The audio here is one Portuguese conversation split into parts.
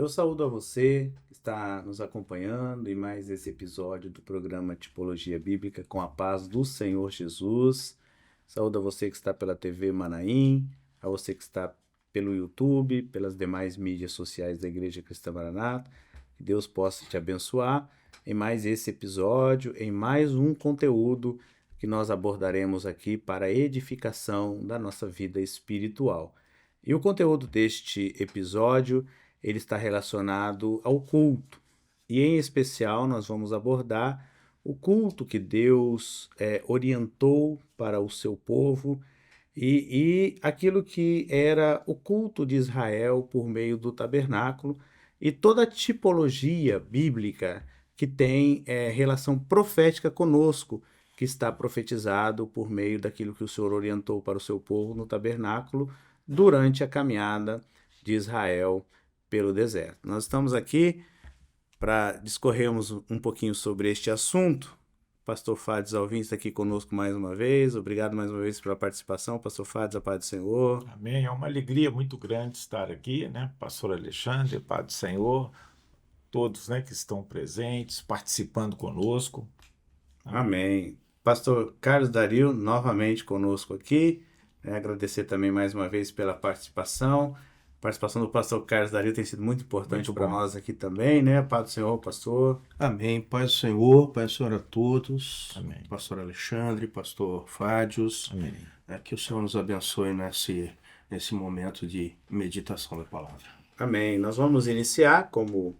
Eu saúdo a você que está nos acompanhando em mais esse episódio do programa Tipologia Bíblica com a paz do Senhor Jesus. Saúdo a você que está pela TV Manaim, a você que está pelo YouTube, pelas demais mídias sociais da Igreja Cristã Maranata. Que Deus possa te abençoar em mais esse episódio, em mais um conteúdo que nós abordaremos aqui para a edificação da nossa vida espiritual. E o conteúdo deste episódio ele está relacionado ao culto. E em especial nós vamos abordar o culto que Deus orientou para o seu povo e aquilo que era o culto de Israel por meio do tabernáculo e toda a tipologia bíblica que tem relação profética conosco, que está profetizado por meio daquilo que o Senhor orientou para o seu povo no tabernáculo durante a caminhada de Israel pelo deserto. Nós estamos aqui para discorrermos um pouquinho sobre este assunto. Pastor Fades Alvim está aqui conosco mais uma vez. Obrigado mais uma vez pela participação. Pastor Fades, a paz do Senhor. Amém. É uma alegria muito grande estar aqui, né? Pastor Alexandre, paz do Senhor, todos, né, que estão presentes, participando conosco. Amém. Pastor Carlos Dario, novamente conosco aqui. Agradecer também mais uma vez pela participação. A participação do pastor Carlos Dario tem sido muito importante para nós aqui também, né? Paz do Senhor, pastor. Amém. Paz do Senhor, paz do Senhor a todos. Amém. Pastor Alexandre, pastor Fádios. Amém. Que o Senhor nos abençoe nesse momento de meditação da palavra. Amém. Nós vamos iniciar, como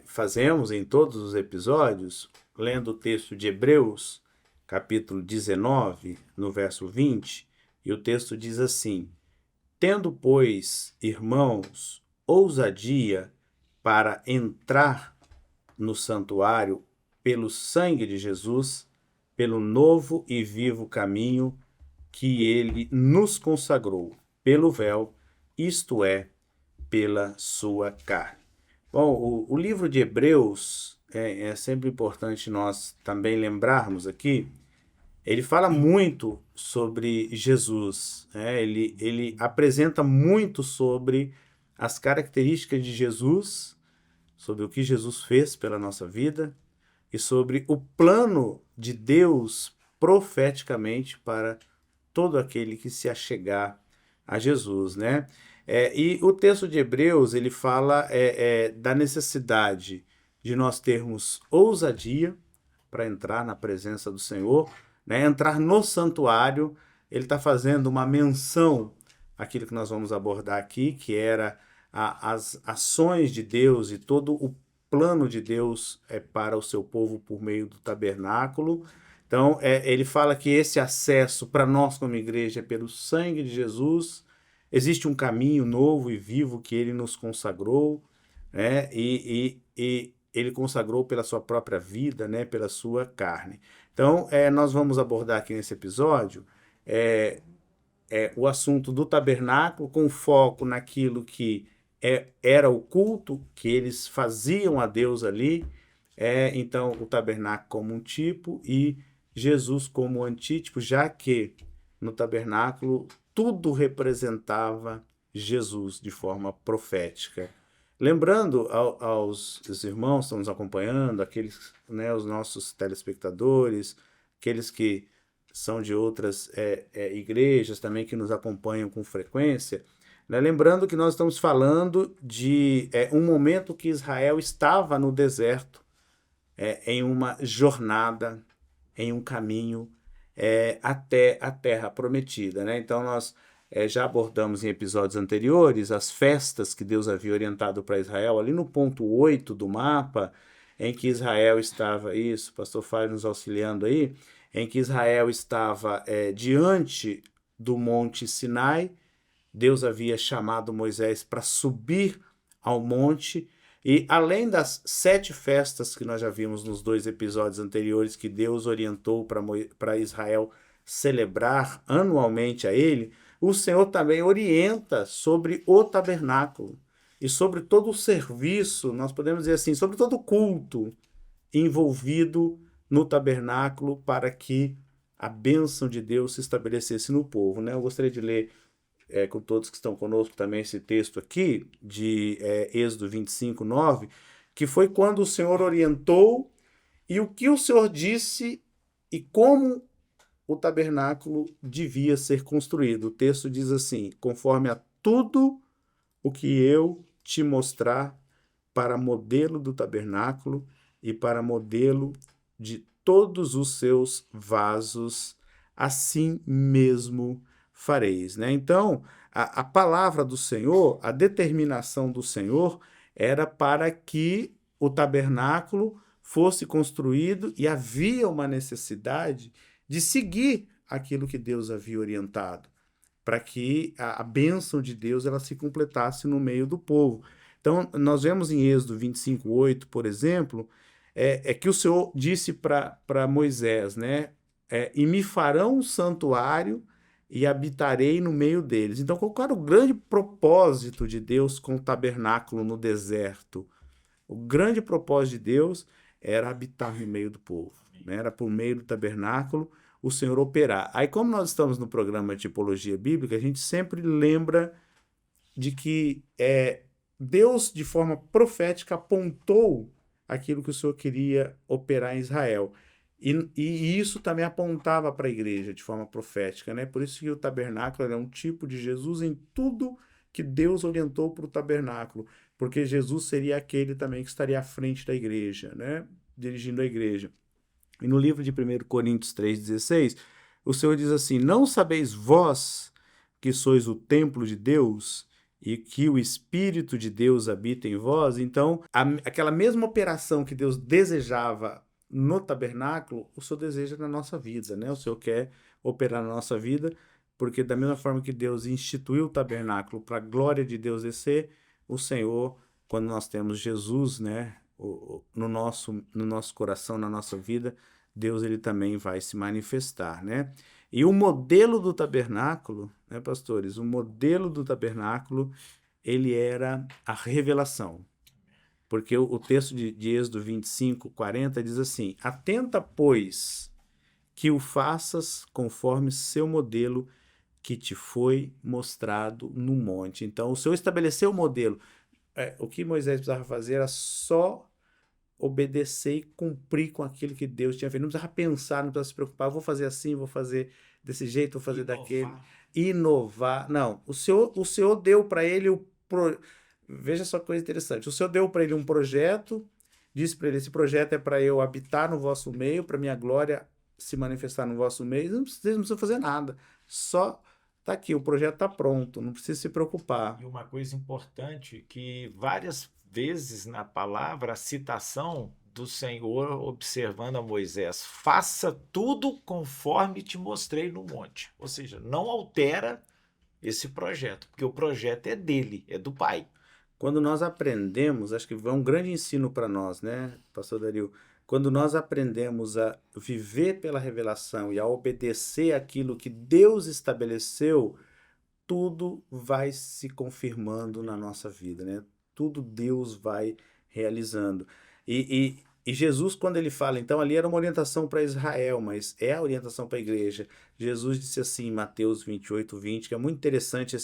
fazemos em todos os episódios, lendo o texto de Hebreus, capítulo 19, no verso 20, e o texto diz assim: Tendo, pois, irmãos, ousadia para entrar no santuário pelo sangue de Jesus, pelo novo e vivo caminho que ele nos consagrou, pelo véu, isto é, pela sua carne. Bom, o livro de Hebreus, é sempre importante nós também lembrarmos aqui, ele fala muito sobre Jesus, ele apresenta muito sobre as características de Jesus, sobre o que Jesus fez pela nossa vida e sobre o plano de Deus profeticamente para todo aquele que se achegar a Jesus, né? E o texto de Hebreus, ele fala da necessidade de nós termos ousadia para entrar na presença do Senhor, né? Entrar no santuário. Ele está fazendo uma menção àquilo que nós vamos abordar aqui, que era as ações de Deus e todo o plano de Deus para o seu povo por meio do tabernáculo. Então, ele fala que esse acesso para nós como igreja é pelo sangue de Jesus. Existe um caminho novo e vivo que ele nos consagrou, né? E ele consagrou pela sua própria vida, né? Pela sua carne. Então, nós vamos abordar aqui nesse episódio o assunto do tabernáculo, com foco naquilo que era o culto que eles faziam a Deus ali. Então, o tabernáculo como um tipo e Jesus como antítipo, já que no tabernáculo tudo representava Jesus de forma profética. Lembrando aos irmãos que estão nos acompanhando, aqueles, né, os nossos telespectadores, aqueles que são de outras igrejas também que nos acompanham com frequência, né, lembrando que nós estamos falando de um momento que Israel estava no deserto, em uma jornada, em um caminho até a terra prometida, né? Então nós já abordamos em episódios anteriores as festas que Deus havia orientado para Israel, ali no ponto 8 do mapa, em que Israel estava, isso, pastor Fábio nos auxiliando aí, em que Israel estava diante do monte Sinai. Deus havia chamado Moisés para subir ao monte, e além das 7 festas que nós já vimos nos 2 episódios anteriores, que Deus orientou para Israel celebrar anualmente a ele, o Senhor também orienta sobre o tabernáculo e sobre todo o serviço, nós podemos dizer assim, sobre todo o culto envolvido no tabernáculo para que a bênção de Deus se estabelecesse no povo, né? Eu gostaria de ler com todos que estão conosco também esse texto aqui, de Êxodo 25, 9, que foi quando o Senhor orientou e o que o Senhor disse e como o tabernáculo devia ser construído. O texto diz assim: conforme a tudo o que eu te mostrar para modelo do tabernáculo e para modelo de todos os seus vasos, assim mesmo fareis. Né? Então, a palavra do Senhor, a determinação do Senhor era para que o tabernáculo fosse construído e havia uma necessidade de seguir aquilo que Deus havia orientado, para que a bênção de Deus ela se completasse no meio do povo. Então, nós vemos em Êxodo 25, 8, por exemplo, que o Senhor disse para Moisés, né? E me farão um santuário e habitarei no meio deles. Então, qual era o grande propósito de Deus com o tabernáculo no deserto? O grande propósito de Deus era habitar no meio do povo, né? Era por meio do tabernáculo o Senhor operar. Aí, como nós estamos no programa de Tipologia Bíblica, a gente sempre lembra de que Deus, de forma profética, apontou aquilo que o Senhor queria operar em Israel. E isso também apontava para a igreja de forma profética, né? Por isso que o tabernáculo é um tipo de Jesus em tudo que Deus orientou para o tabernáculo, porque Jesus seria aquele também que estaria à frente da igreja, né? Dirigindo a igreja. E no livro de 1 Coríntios 3,16, o Senhor diz assim: não sabeis vós que sois o templo de Deus e que o Espírito de Deus habita em vós? Então, aquela mesma operação que Deus desejava no tabernáculo, o Senhor deseja na nossa vida, né? O Senhor quer operar na nossa vida, porque da mesma forma que Deus instituiu o tabernáculo para a glória de Deus descer, o Senhor, quando nós temos Jesus, né, no nosso coração, na nossa vida, Deus ele também vai se manifestar, né? E o modelo do tabernáculo, né, pastores? O modelo do tabernáculo, ele era a revelação. Porque o texto de Êxodo 25, 40 diz assim: atenta, pois, que o faças conforme seu modelo que te foi mostrado no monte. Então, o Senhor estabeleceu o modelo. O que Moisés precisava fazer era só obedecer e cumprir com aquilo que Deus tinha feito. Não precisava pensar, não precisava se preocupar, vou fazer assim, vou fazer desse jeito, vou fazer daquele. Inovar. Não, o Senhor deu para ele Veja só que coisa interessante. O Senhor deu para ele um projeto, disse para ele: esse projeto é para eu habitar no vosso meio, para minha glória se manifestar no vosso meio. Não precisa fazer nada. Só tá aqui, o projeto está pronto, não precisa se preocupar. E uma coisa importante, que várias vezes na palavra a citação do Senhor observando a Moisés: faça tudo conforme te mostrei no monte. Ou seja, não altera esse projeto, porque o projeto é dele, é do Pai. Quando nós aprendemos, acho que é um grande ensino para nós, né, pastor Dario? Quando nós aprendemos a viver pela revelação e a obedecer aquilo que Deus estabeleceu, tudo vai se confirmando na nossa vida, né? Tudo Deus vai realizando. E Jesus, quando ele fala, então ali era uma orientação para Israel, mas é a orientação para a igreja. Jesus disse assim em Mateus 28, 20, que é muito interessante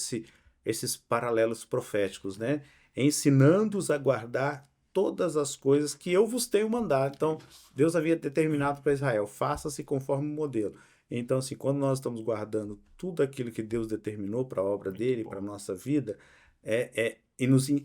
esses paralelos proféticos, né? Ensinando-os a guardar todas as coisas que eu vos tenho mandado. Então, Deus havia determinado para Israel: faça-se conforme o modelo. Então, assim, quando nós estamos guardando tudo aquilo que Deus determinou para a obra dele, para a nossa vida,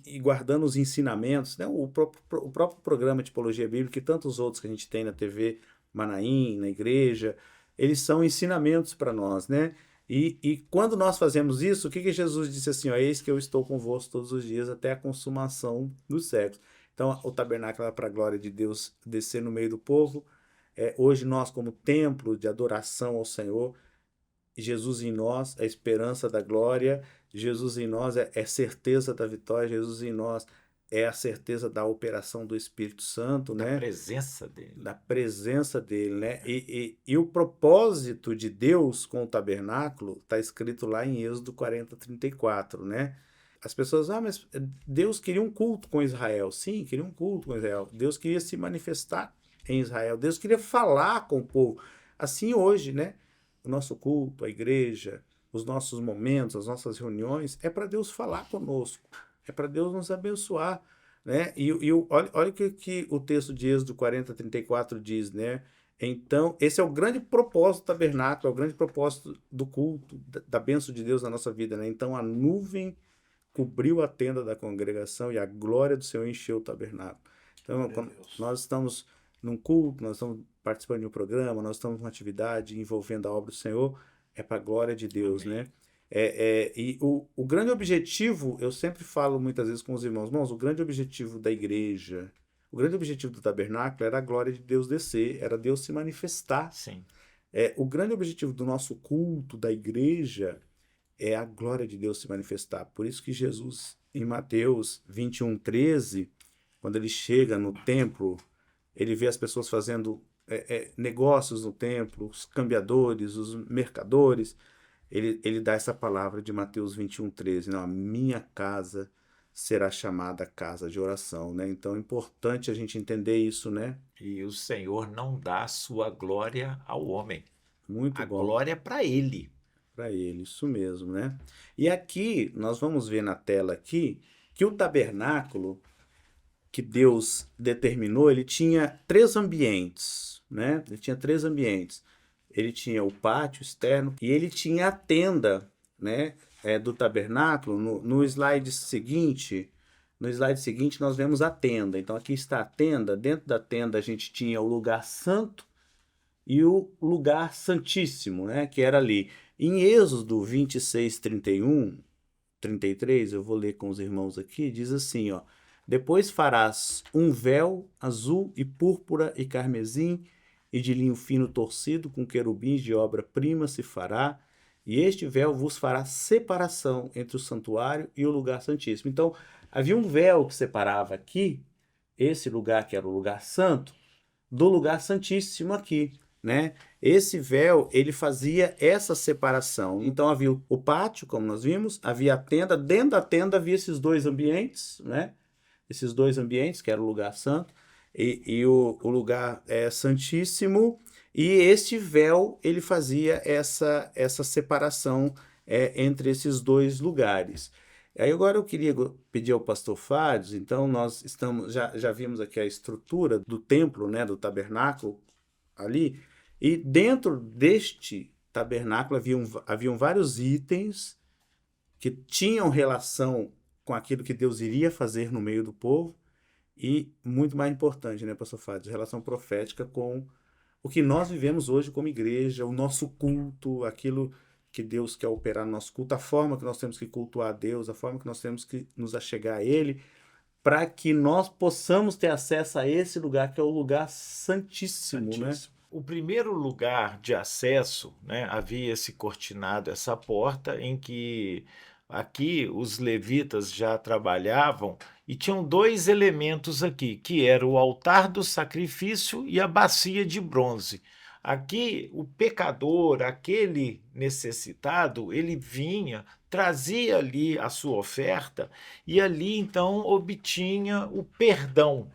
e guardando os ensinamentos, né? O próprio programa de Tipologia Bíblica e tantos outros que a gente tem na TV Manaim, na igreja, eles são ensinamentos para nós, né? E quando nós fazemos isso, o que Jesus disse assim: ó, eis que eu estou convosco todos os dias até a consumação dos séculos. Então, o tabernáculo era para a glória de Deus descer no meio do povo. Hoje nós, como templo de adoração ao Senhor, Jesus em nós é a esperança da glória, Jesus em nós é certeza da vitória, Jesus em nós é a certeza da operação do Espírito Santo, né? Da presença dele. Da presença dele, né? E o propósito de Deus com o tabernáculo está escrito lá em Êxodo 40, 34, né? As pessoas, mas Deus queria um culto com Israel. Sim, queria um culto com Israel. Deus queria se manifestar em Israel. Deus queria falar com o povo. Assim hoje, né? O nosso culto, a igreja, os nossos momentos, as nossas reuniões, é para Deus falar conosco, é para Deus nos abençoar, né? Olha o que o texto de Êxodo 40:34 diz, né? Então, esse é o grande propósito do tabernáculo, é o grande propósito do culto, da bênção de Deus na nossa vida, né? Então, a nuvem cobriu a tenda da congregação e a glória do Senhor encheu o tabernáculo. Então, quando nós estamos num culto, nós estamos participando de um programa, nós estamos numa atividade envolvendo a obra do Senhor, é para a glória de Deus, Amém. né? O grande objetivo, eu sempre falo muitas vezes com os irmãos, o grande objetivo da igreja, o grande objetivo do tabernáculo era a glória de Deus descer, era Deus se manifestar. Sim. O grande objetivo do nosso culto, da igreja, é a glória de Deus se manifestar. Por isso que Jesus, em Mateus 21:13, quando ele chega no templo, ele vê as pessoas fazendo negócios no templo, os cambiadores, os mercadores. Ele dá essa palavra de Mateus 21:13, não, a minha casa será chamada casa de oração, né? Então é importante a gente entender isso, né? E o Senhor não dá a sua glória ao homem. Muito A bom. glória é para ele. Para ele, isso mesmo, né? E aqui, nós vamos ver na tela aqui, que o tabernáculo que Deus determinou, ele tinha 3 ambientes, né? Ele tinha 3 ambientes. Ele tinha o pátio externo e ele tinha a tenda, né? Do tabernáculo. No slide seguinte, nós vemos a tenda. Então aqui está a tenda. Dentro da tenda a gente tinha o lugar santo e o lugar santíssimo, né? Que era ali. Em Êxodo 26:31, 33, eu vou ler com os irmãos aqui, diz assim, ó: depois farás um véu azul e púrpura e carmesim e de linho fino torcido com querubins de obra-prima se fará, e este véu vos fará separação entre o santuário e o lugar santíssimo. Então, havia um véu que separava aqui, esse lugar que era o lugar santo, do lugar santíssimo aqui, né? Esse véu, ele fazia essa separação. Então havia o pátio, como nós vimos, havia a tenda, dentro da tenda havia esses 2 ambientes, né? Esses 2 ambientes, que era o lugar santo e o lugar santíssimo, e este véu, ele fazia essa separação entre esses 2 lugares. Aí agora eu queria pedir ao pastor Fádios, então nós já vimos aqui a estrutura do templo, né, do tabernáculo ali, e dentro deste tabernáculo haviam vários itens que tinham relação com aquilo que Deus iria fazer no meio do povo, e muito mais importante, né, pastor Fádios, relação profética com o que nós vivemos hoje como igreja, o nosso culto, aquilo que Deus quer operar no nosso culto, a forma que nós temos que cultuar a Deus, a forma que nós temos que nos achegar a Ele, para que nós possamos ter acesso a esse lugar, que é o lugar santíssimo, né? O primeiro lugar de acesso, né, havia esse cortinado, essa porta, em que aqui os levitas já trabalhavam, e tinham 2 elementos aqui, que era o altar do sacrifício e a bacia de bronze. Aqui, o pecador, aquele necessitado, ele vinha, trazia ali a sua oferta, e ali, então, obtinha o perdão.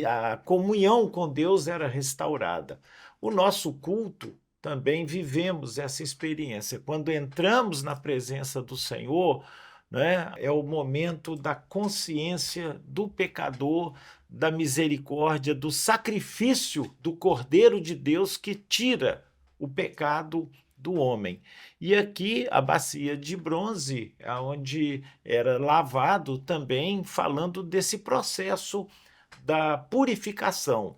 A comunhão com Deus era restaurada. O nosso culto também vivemos essa experiência. Quando entramos na presença do Senhor, né, é o momento da consciência do pecador, da misericórdia, do sacrifício do Cordeiro de Deus que tira o pecado do homem. E aqui a bacia de bronze, onde era lavado, também falando desse processo da purificação.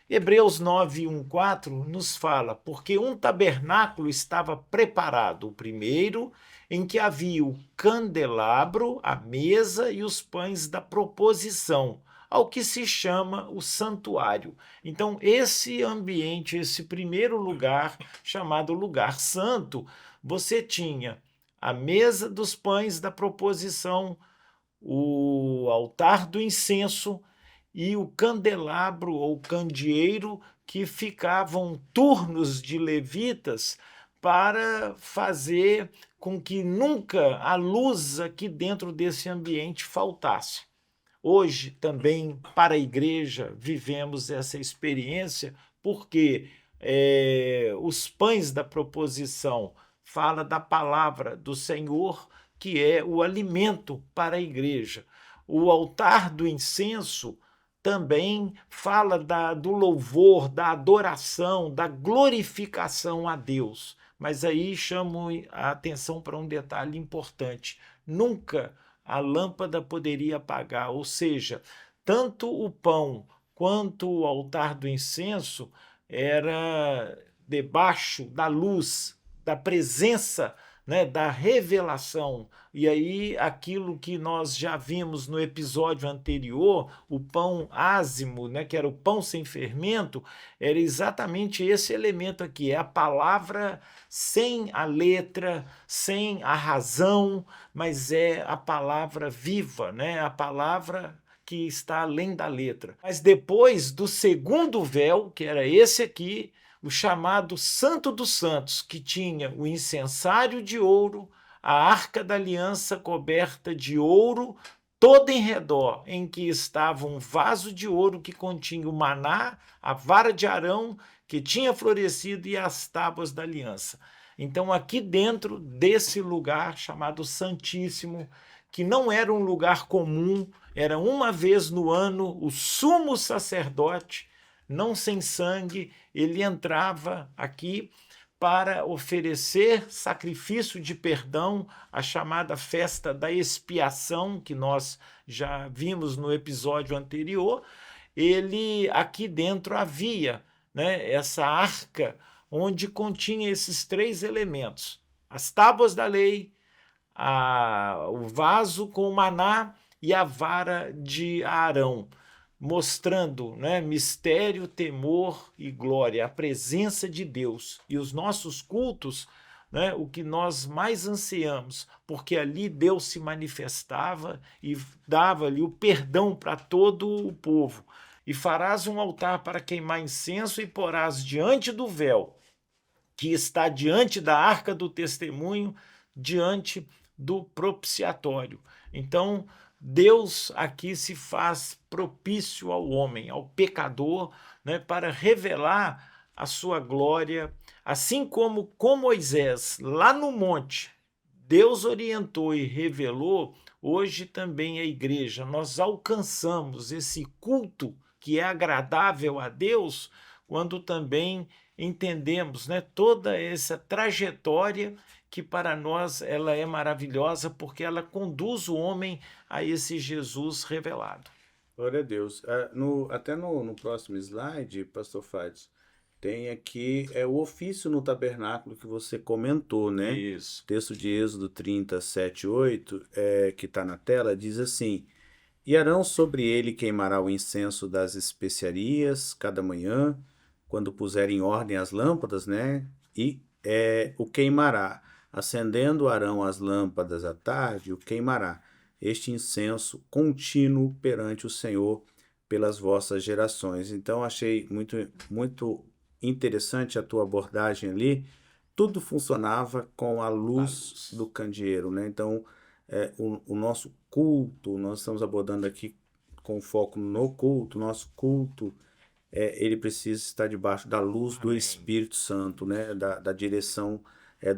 Hebreus 9:1-4 nos fala, porque um tabernáculo estava preparado, o primeiro, em que havia o candelabro, a mesa e os pães da proposição, ao que se chama o santuário. Então, esse ambiente, esse primeiro lugar, chamado lugar santo, você tinha a mesa dos pães da proposição, o altar do incenso e o candelabro ou candeeiro, que ficavam turnos de levitas para fazer com que nunca a luz aqui dentro desse ambiente faltasse. Hoje, também, para a igreja, vivemos essa experiência, porque os pães da proposição fala da palavra do Senhor, que é o alimento para a igreja. O altar do incenso também fala do louvor, da adoração, da glorificação a Deus. Mas aí chamo a atenção para um detalhe importante. Nunca a lâmpada poderia apagar, ou seja, tanto o pão quanto o altar do incenso era debaixo da luz, da presença, né, da revelação. E aí aquilo que nós já vimos no episódio anterior, o pão ázimo, né, que era o pão sem fermento, era exatamente esse elemento aqui, é a palavra sem a letra, sem a razão, mas é a palavra viva, né, a palavra que está além da letra. Mas depois do segundo véu, que era esse aqui, o chamado Santo dos Santos, que tinha o incensário de ouro, a arca da aliança coberta de ouro, toda em redor, em que estava um vaso de ouro que continha o maná, a vara de Arão, que tinha florescido, e as tábuas da aliança. Então, aqui dentro desse lugar chamado Santíssimo, que não era um lugar comum, era uma vez no ano o sumo sacerdote, não sem sangue, ele entrava aqui para oferecer sacrifício de perdão, a chamada festa da expiação, que nós já vimos no episódio anterior. Ele, aqui dentro havia, né, essa arca onde continha esses três elementos: as tábuas da lei, o vaso com o maná e a vara de Arão, mostrando, né, mistério, temor e glória, a presença de Deus. E os nossos cultos, né, o que nós mais ansiamos, porque ali Deus se manifestava e dava-lhe o perdão para todo o povo. E farás um altar para queimar incenso e porás diante do véu, que está diante da arca do testemunho, diante do propiciatório. Então, Deus aqui se faz propício ao homem, ao pecador, né, para revelar a sua glória, assim como com Moisés, lá no monte, Deus orientou e revelou. Hoje também a igreja, nós alcançamos esse culto que é agradável a Deus quando também entendemos, né, toda essa trajetória que para nós ela é maravilhosa, porque ela conduz o homem a esse Jesus revelado. Glória a Deus. Até no próximo slide, Pastor Fábio, tem aqui o ofício no tabernáculo que você comentou, né? Isso. O texto de Êxodo 30, 7, 8, que está na tela, diz assim: E Arão sobre ele queimará o incenso das especiarias cada manhã, quando puser em ordem as lâmpadas, né? E o queimará. Acendendo Arão as lâmpadas à tarde, o queimará, este incenso contínuo perante o Senhor pelas vossas gerações. Então, achei muito, muito interessante a tua abordagem ali. Tudo funcionava com a luz do candeeiro, né? Então, o nosso culto, nós estamos abordando aqui com foco no culto, nosso culto, ele precisa estar debaixo da luz do Espírito Santo, né? Da direção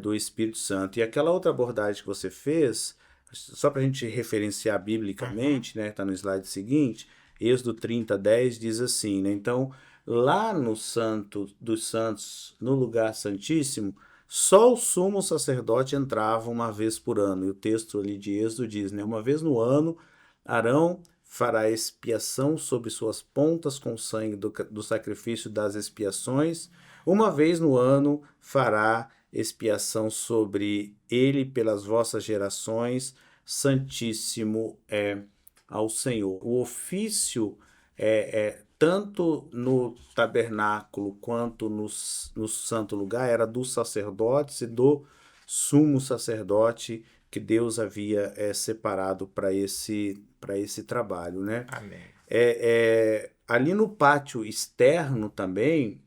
do Espírito Santo. E aquela outra abordagem que você fez, só para a gente referenciar biblicamente, né? Está no slide seguinte, Êxodo 30, 10 diz assim, né? Então, lá no Santo dos Santos, no lugar santíssimo, só o sumo sacerdote entrava uma vez por ano. E o texto ali de Êxodo diz, né? Uma vez no ano, Arão fará expiação sobre suas pontas com o sangue do sacrifício das expiações. Uma vez no ano fará expiação sobre ele pelas vossas gerações, santíssimo ao Senhor. O ofício tanto no tabernáculo quanto no santo lugar era dos sacerdotes e do sumo sacerdote que Deus havia separado para esse trabalho, né? Amém. Ali no pátio externo também,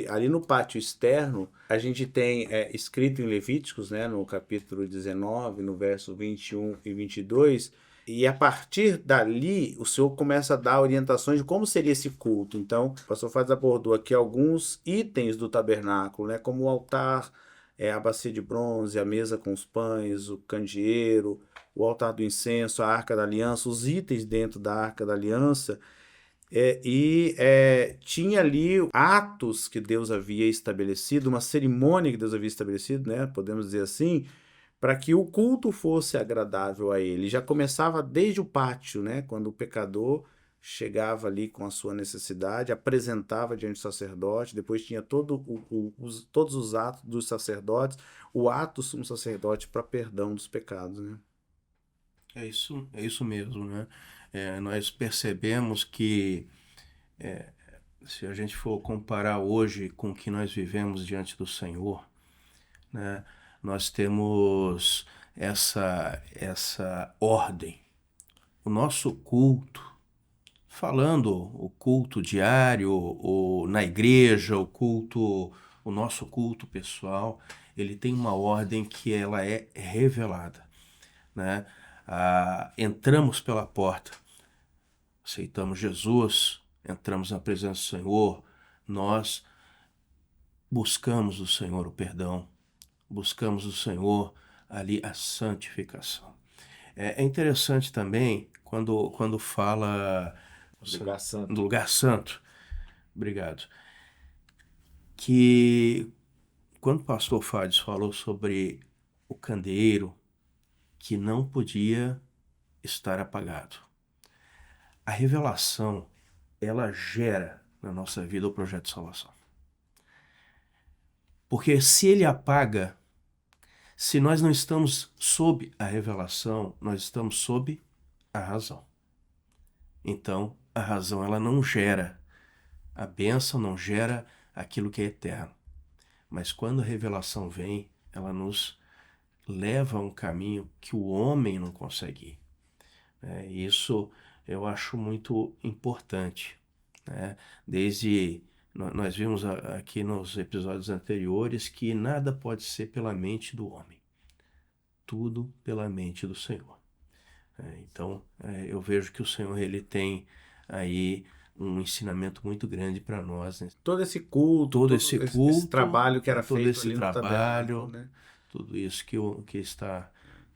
ali no pátio externo, a gente tem escrito em Levíticos, né, no capítulo 19, no verso 21 e 22, e a partir dali o Senhor começa a dar orientações de como seria esse culto. Então, o pastor Fábio abordou aqui alguns itens do tabernáculo, né, como o altar, a bacia de bronze, a mesa com os pães, o candeeiro, o altar do incenso, a arca da aliança, os itens dentro da arca da aliança, tinha ali atos que Deus havia estabelecido, uma cerimônia que Deus havia estabelecido, né, podemos dizer assim, para que o culto fosse agradável a ele. Já começava desde o pátio, né, quando o pecador chegava ali com a sua necessidade, apresentava diante do sacerdote, depois tinha todos os atos dos sacerdotes, o ato do sumo sacerdote para perdão dos pecados, né? É isso mesmo, né? Nós percebemos que se a gente for comparar hoje com o que nós vivemos diante do Senhor, né, nós temos essa ordem. O nosso culto, falando o culto diário, ou na igreja, o nosso culto pessoal, ele tem uma ordem que ela é revelada, né? Entramos pela porta, aceitamos Jesus, entramos na presença do Senhor, nós buscamos do Senhor o perdão, buscamos do Senhor ali a santificação. É interessante também quando fala do lugar santo, obrigado, que quando o pastor Fades falou sobre o candeeiro que não podia estar apagado, a revelação, ela gera na nossa vida o projeto de salvação. Porque se ele apaga, se nós não estamos sob a revelação, nós estamos sob a razão. Então, a razão ela não gera a bênção, não gera aquilo que é eterno. Mas quando a revelação vem, ela nos leva a um caminho que o homem não consegue ir. Isso eu acho muito importante, né? Nós vimos aqui nos episódios anteriores que nada pode ser pela mente do homem. Tudo pela mente do Senhor. Então, eu vejo que o Senhor ele tem aí um ensinamento muito grande para nós, né? Todo esse culto, esse trabalho que era todo feito esse ali no tabernáculo, né? Tudo isso que está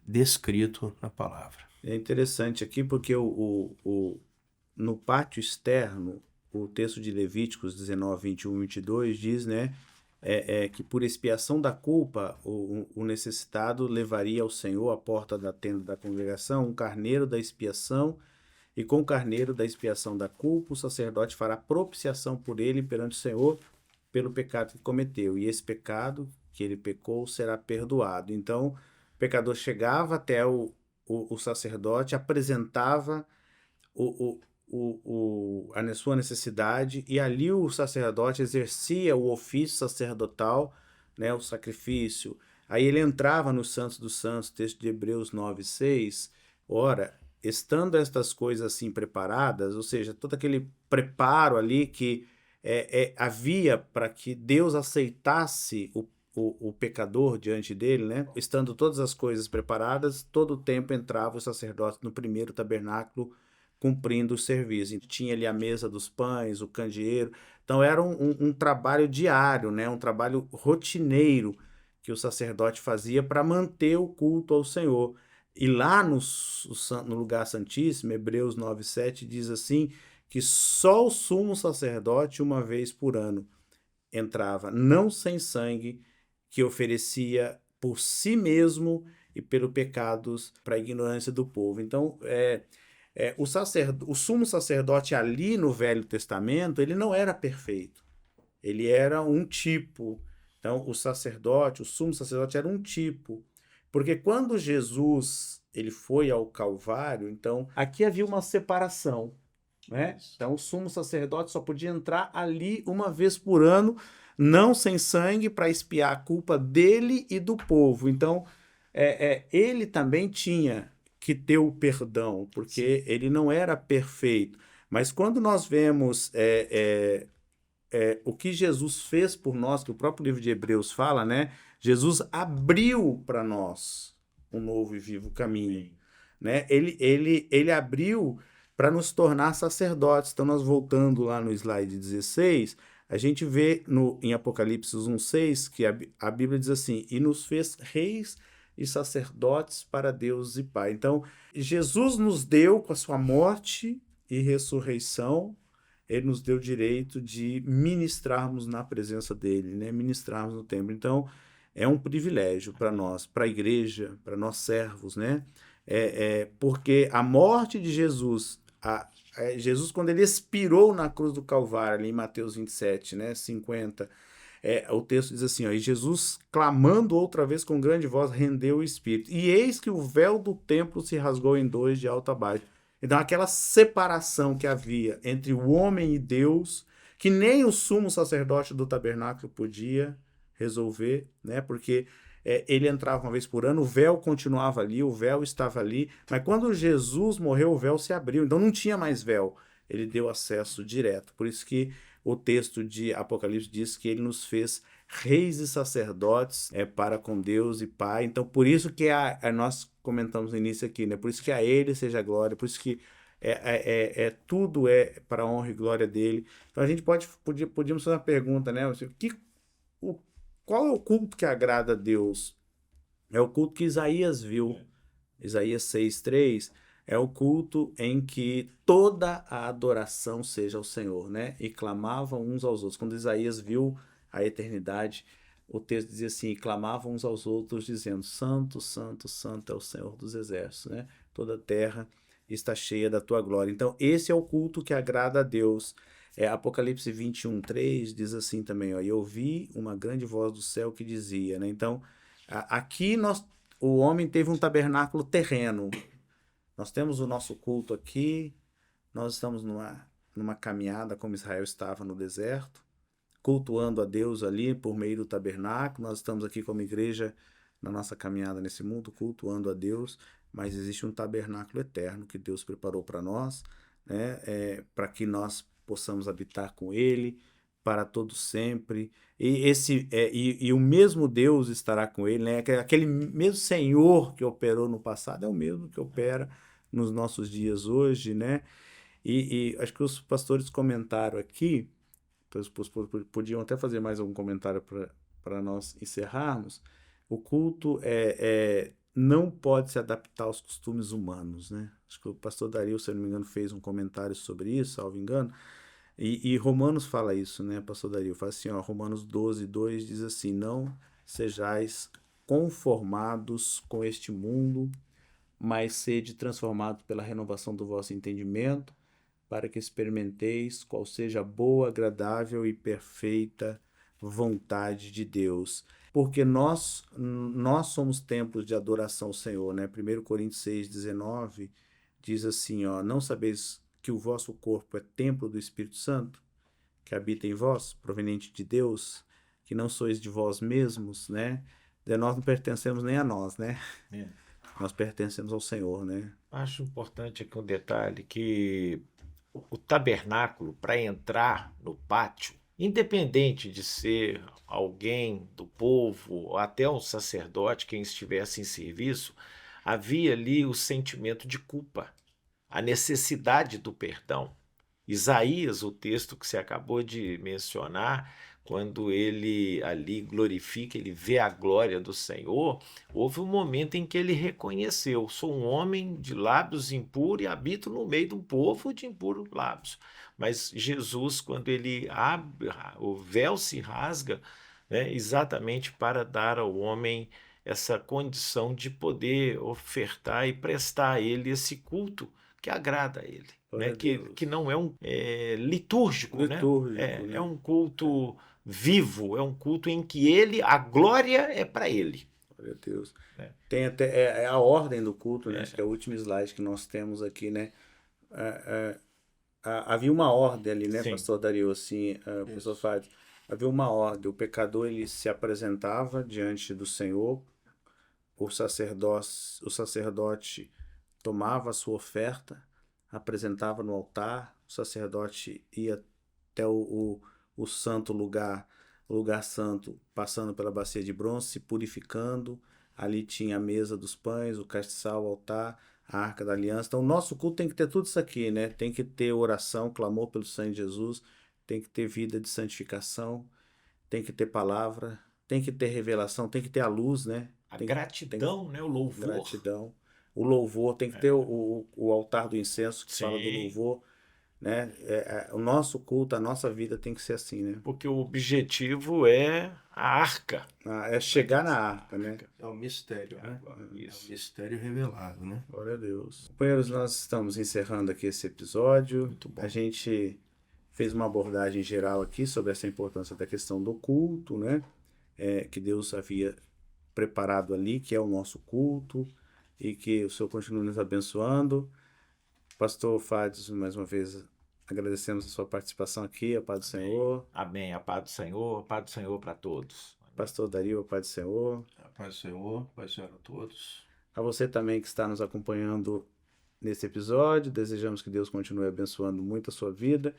descrito na palavra. É interessante aqui porque no pátio externo, o texto de Levíticos 19, 21 e 22 diz, né, que por expiação da culpa, o necessitado levaria ao Senhor à porta da tenda da congregação um carneiro da expiação, e com o carneiro da expiação da culpa, o sacerdote fará propiciação por ele perante o Senhor pelo pecado que cometeu, e esse pecado que ele pecou será perdoado. Então, o pecador chegava até o sacerdote, apresentava a sua necessidade, e ali o sacerdote exercia o ofício sacerdotal, né, o sacrifício. Aí ele entrava no Santos dos Santos, texto de Hebreus 9:6. Ora, estando estas coisas assim preparadas, ou seja, todo aquele preparo ali que havia para que Deus aceitasse o pecador diante dele, né? Estando todas as coisas preparadas, todo o tempo entrava o sacerdote no primeiro tabernáculo cumprindo o serviço. Tinha ali a mesa dos pães, o candeeiro. Então era um trabalho diário, né? Um trabalho rotineiro que o sacerdote fazia para manter o culto ao Senhor. E lá no lugar santíssimo, Hebreus 9:7 diz assim, que só o sumo sacerdote uma vez por ano entrava, não sem sangue, que oferecia por si mesmo e pelos pecados para a ignorância do povo. Então, o sumo sacerdote ali no Velho Testamento, ele não era perfeito. Ele era um tipo. Então, o sumo sacerdote era um tipo. Porque quando Jesus ele foi ao Calvário, então aqui havia uma separação, né? Então o sumo sacerdote só podia entrar ali uma vez por ano, não sem sangue, para expiar a culpa dele e do povo. Então ele também tinha que ter o perdão, porque ele não era perfeito. Mas quando nós vemos o que Jesus fez por nós, que o próprio livro de Hebreus fala, né? Jesus abriu para nós um novo e vivo caminho, né? Ele abriu para nos tornar sacerdotes. Então, nós voltando lá no slide 16, a gente vê em Apocalipse 1:6 que a Bíblia diz assim: e nos fez reis e sacerdotes para Deus e Pai. Então, Jesus nos deu, com a sua morte e ressurreição, ele nos deu o direito de ministrarmos na presença dele, né? Ministrarmos no templo. Então, é um privilégio para nós, para a igreja, para nós servos, né? Porque a morte de Jesus, Jesus, quando ele expirou na cruz do Calvário, ali em Mateus 27, né? 50, o texto diz assim, ó, e Jesus, clamando outra vez com grande voz, rendeu o espírito. E eis que o véu do templo se rasgou em dois, de alto a baixo. Então, aquela separação que havia entre o homem e Deus, que nem o sumo sacerdote do tabernáculo podia resolver, né? Porque ele entrava uma vez por ano, o véu continuava ali, o véu estava ali, mas quando Jesus morreu, o véu se abriu, então não tinha mais véu. Ele deu acesso direto. Por isso que o texto de Apocalipse diz que ele nos fez reis e sacerdotes para com Deus e Pai. Então, por isso que nós comentamos no início aqui, né? Por isso que a ele seja a glória, por isso que tudo é para a honra e glória dele. Então, a gente podíamos fazer uma pergunta, né? Qual é o culto que agrada a Deus? É o culto que Isaías viu. Isaías 6:3 é o culto em que toda a adoração seja ao Senhor, né? E clamavam uns aos outros. Quando Isaías viu a eternidade, o texto dizia assim, e clamavam uns aos outros, dizendo, Santo, Santo, Santo é o Senhor dos exércitos, né? Toda a terra está cheia da tua glória. Então, esse é o culto que agrada a Deus. Apocalipse 21:3 diz assim também, ó, e eu ouvi uma grande voz do céu que dizia, né? Então, aqui o homem teve um tabernáculo terreno. Nós temos o nosso culto aqui, nós estamos numa caminhada como Israel estava no deserto, cultuando a Deus ali por meio do tabernáculo. Nós estamos aqui como igreja na nossa caminhada nesse mundo, cultuando a Deus, mas existe um tabernáculo eterno que Deus preparou para nós, né? Para que nós possamos habitar com Ele para todo sempre. E o mesmo Deus estará com ele, né? Aquele mesmo Senhor que operou no passado é o mesmo que opera nos nossos dias hoje, né? E acho que os pastores comentaram aqui, podiam até fazer mais algum comentário para nós encerrarmos. O culto não pode se adaptar aos costumes humanos, né? Acho que o pastor Dario, se eu não me engano, fez um comentário sobre isso, salvo engano. E Romanos fala isso, né, pastor Dario? Fala assim, ó, Romanos 12:2 diz assim, não sejais conformados com este mundo, mas sede transformados pela renovação do vosso entendimento, para que experimenteis qual seja a boa, agradável e perfeita vontade de Deus. Porque nós somos templos de adoração ao Senhor, né? 1 Coríntios 6:19 diz assim, ó, não sabeis que o vosso corpo é templo do Espírito Santo, que habita em vós, proveniente de Deus, que não sois de vós mesmos, né? Nós não pertencemos nem a nós, né? Nós pertencemos ao Senhor, né? Acho importante aqui um detalhe, que o tabernáculo, para entrar no pátio, independente de ser alguém do povo, ou até um sacerdote, quem estivesse em serviço, havia ali o sentimento de culpa, a necessidade do perdão. Isaías, o texto que você acabou de mencionar, quando ele ali glorifica, ele vê a glória do Senhor, houve um momento em que ele reconheceu, sou um homem de lábios impuros e habito no meio de um povo de impuros lábios. Mas Jesus, quando ele abre, o véu se rasga, né, exatamente para dar ao homem essa condição de poder ofertar e prestar a ele esse culto que agrada a ele, né? Que não é litúrgico, né? Né? É um culto vivo, é um culto em que a glória é para ele. Glória a Deus. Tem até a ordem do culto, né? Acho que é o último slide que nós temos aqui, né? Havia uma ordem ali, né, pastor Dario? Assim, pastor Fábio, havia uma ordem. O pecador, ele se apresentava diante do Senhor, o sacerdote tomava a sua oferta, apresentava no altar, o sacerdote ia até o santo lugar, o lugar santo, passando pela bacia de bronze, se purificando. Ali tinha a mesa dos pães, o castiçal, o altar, a arca da aliança. Então, o nosso culto tem que ter tudo isso aqui, né? Tem que ter oração, clamor pelo sangue de Jesus, tem que ter vida de santificação, tem que ter palavra, tem que ter revelação, tem que ter a luz, né? A Tem gratidão, né? O louvor. gratidão. O louvor, tem que ter o altar do incenso que fala do Sim. louvor, né? O nosso culto, a nossa vida tem que ser assim, né? Porque o objetivo é a arca. É chegar na arca, né? É o mistério, né? É Isso. o mistério revelado, né? Glória a Deus. Companheiros, nós estamos encerrando aqui esse episódio. Muito bom. A gente fez uma abordagem geral aqui sobre essa importância da questão do culto, né? Que Deus havia preparado ali, que é o nosso culto, e que o Senhor continue nos abençoando. Pastor Fádio, mais uma vez, agradecemos a sua participação aqui, a paz do Senhor. Amém. A paz do Senhor para todos. Pastor Dario, a paz do Senhor. A paz do Senhor, paz do Senhor a todos. A você também que está nos acompanhando nesse episódio, desejamos que Deus continue abençoando muito a sua vida,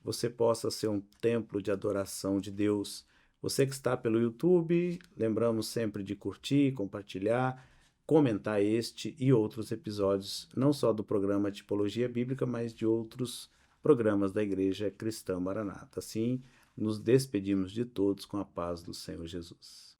você possa ser um templo de adoração de Deus. Você que está pelo YouTube, lembramos sempre de curtir, compartilhar, comentar este e outros episódios, não só do programa Tipologia Bíblica, mas de outros programas da Igreja Cristã Maranata. Assim, nos despedimos de todos com a paz do Senhor Jesus.